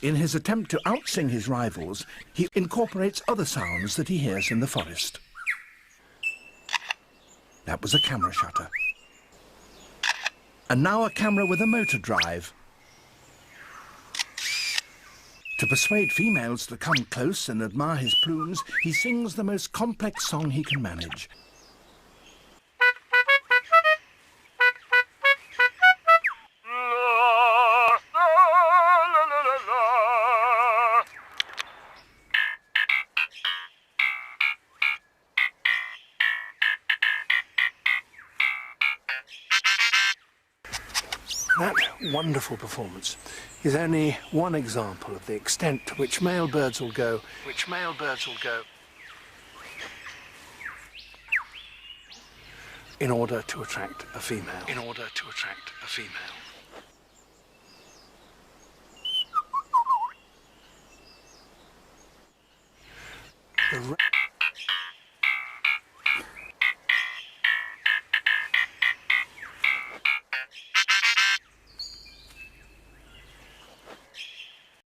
In his attempt to outsing his rivals, he incorporates other sounds that he hears in the forest. That was a camera shutter. And now a camera with a motor drive. To persuade females to come close and admire his plumes, he sings the most complex song he can manage. That wonderful performance is only one example of the extent to which male birds will go, in order to attract a female.